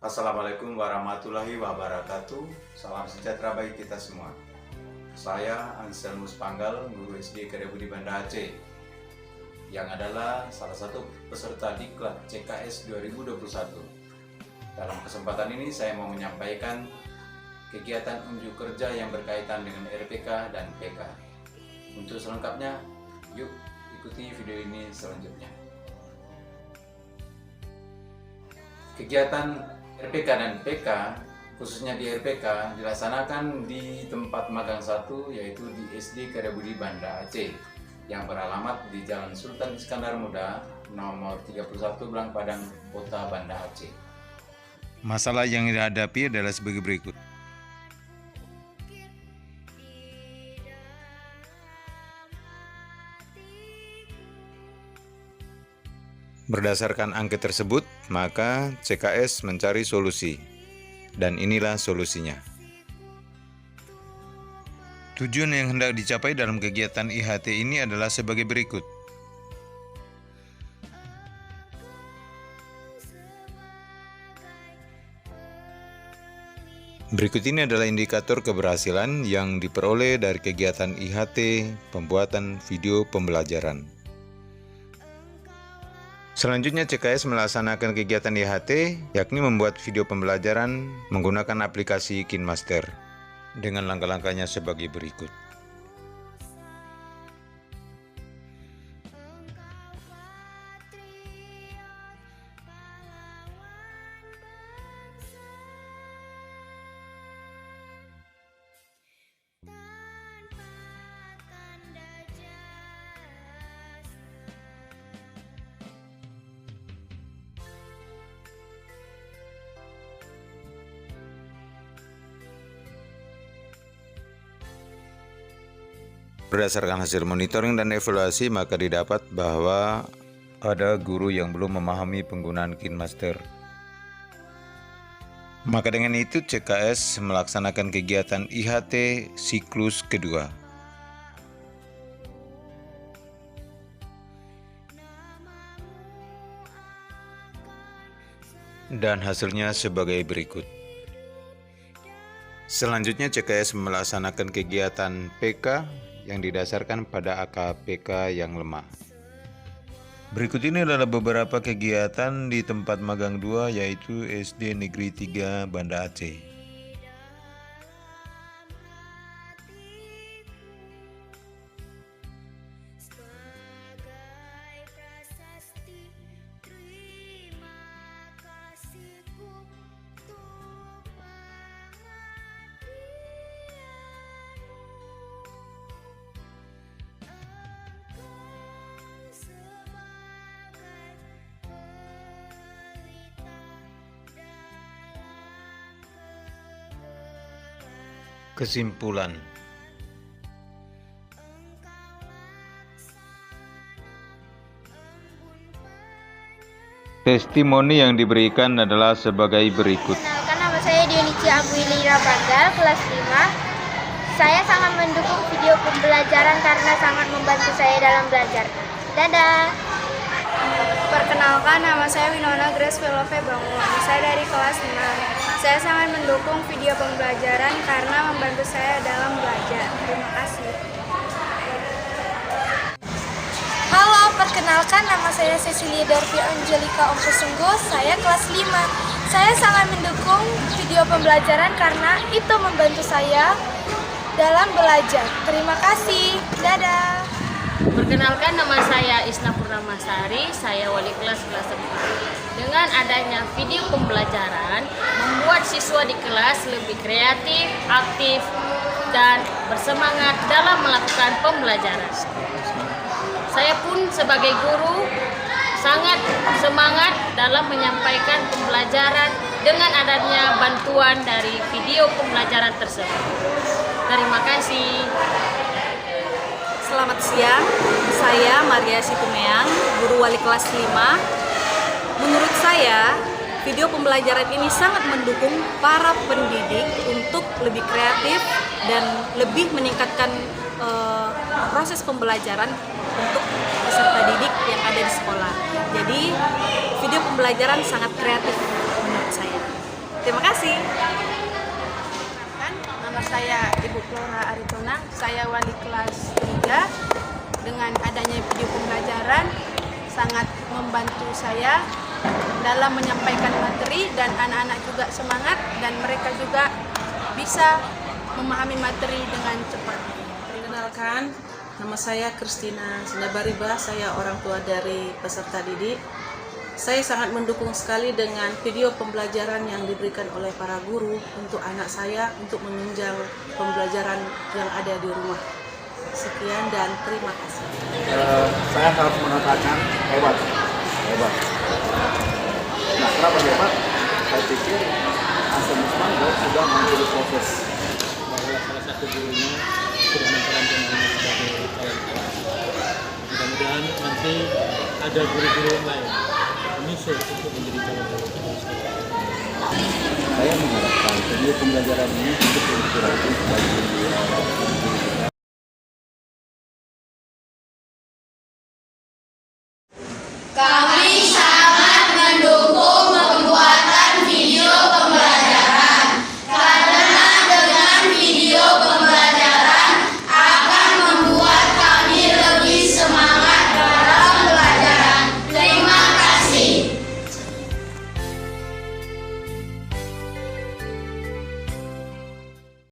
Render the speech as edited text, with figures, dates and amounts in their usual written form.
Assalamualaikum warahmatullahi wabarakatuh. Salam sejahtera bagi kita semua. Saya Anselmus Panggal, guru SD Karya Budi Banda Aceh, yang adalah salah satu peserta Diklat CKS 2021. Dalam kesempatan ini saya mau menyampaikan kegiatan unjuk kerja yang berkaitan dengan RPK dan PK. Untuk selengkapnya, yuk ikuti video ini selanjutnya. Kegiatan RPK dan PK, khususnya di RPK, dilaksanakan di tempat magang 1, yaitu di SD Karya Budi Banda Aceh, yang beralamat di Jalan Sultan Iskandar Muda, nomor 31 Belang Padang, Kota Banda Aceh. Masalah yang dihadapi adalah sebagai berikut. Berdasarkan angket tersebut, maka CKS mencari solusi, dan inilah solusinya. Tujuan yang hendak dicapai dalam kegiatan IHT ini adalah sebagai berikut. Berikut ini adalah indikator keberhasilan yang diperoleh dari kegiatan IHT pembuatan video pembelajaran. Selanjutnya CKS melaksanakan kegiatan IHT, yakni membuat video pembelajaran menggunakan aplikasi KineMaster dengan langkah-langkahnya sebagai berikut. Berdasarkan hasil monitoring dan evaluasi, maka didapat bahwa ada guru yang belum memahami penggunaan KineMaster. Maka dengan itu CKS melaksanakan kegiatan IHT siklus kedua. Dan hasilnya sebagai berikut. Selanjutnya CKS melaksanakan kegiatan PK yang didasarkan pada AKPK yang lemah. Berikut ini adalah beberapa kegiatan di tempat magang 2, yaitu SD Negeri 3 Banda Aceh. Kesimpulan. Testimoni yang diberikan adalah sebagai berikut. Kenalkan, nama saya Dionici Aguilera Panggal, kelas 5. Saya sangat mendukung video pembelajaran karena sangat membantu saya dalam belajar. Dadah. Perkenalkan, nama saya Winona Grace Velove Bangun. Saya dari kelas 6. Saya sangat mendukung video pembelajaran karena membantu saya dalam belajar. Terima kasih. Halo, perkenalkan nama saya Cecilia Darvi Angelika Ompusunggo. Saya kelas 5. Saya sangat mendukung video pembelajaran karena itu membantu saya dalam belajar. Terima kasih. Dadah. Perkenalkan, nama saya Isna Purnamasari, saya wali kelas 4. Dengan adanya video pembelajaran, membuat siswa di kelas lebih kreatif, aktif, dan bersemangat dalam melakukan pembelajaran. Saya pun sebagai guru sangat semangat dalam menyampaikan pembelajaran dengan adanya bantuan dari video pembelajaran tersebut. Terima kasih. Selamat siang, saya Maria Situmeang, guru wali kelas 5. Menurut saya, video pembelajaran ini sangat mendukung para pendidik untuk lebih kreatif dan lebih meningkatkan proses pembelajaran untuk peserta didik yang ada di sekolah. Jadi, video pembelajaran sangat kreatif menurut saya. Terima kasih. Nama saya Ibu Flora Aritonang, saya wali kelas 3. Dengan adanya video pembelajaran sangat membantu saya dalam menyampaikan materi dan anak-anak juga semangat dan mereka juga bisa memahami materi dengan cepat. Perkenalkan, nama saya Kristina Sindabariba, saya orang tua dari peserta didik. Saya sangat mendukung sekali dengan video pembelajaran yang diberikan oleh para guru untuk anak saya untuk menunjang pembelajaran yang ada di rumah. Sekian dan terima kasih. Saya harus mengatakan hebat. Nah, kenapa hebat? Saya pikir Anselmus Panggal sudah menjadi proses bahwa salah satu gurunya sudah menjalankan dirinya sebagai calon kelas. Mudah-mudahan nanti ada guru-guru yang lain menyusul untuk menjadi calon kelas. saya mengharapkan video pembelajaran ini untuk menginspirasi bagi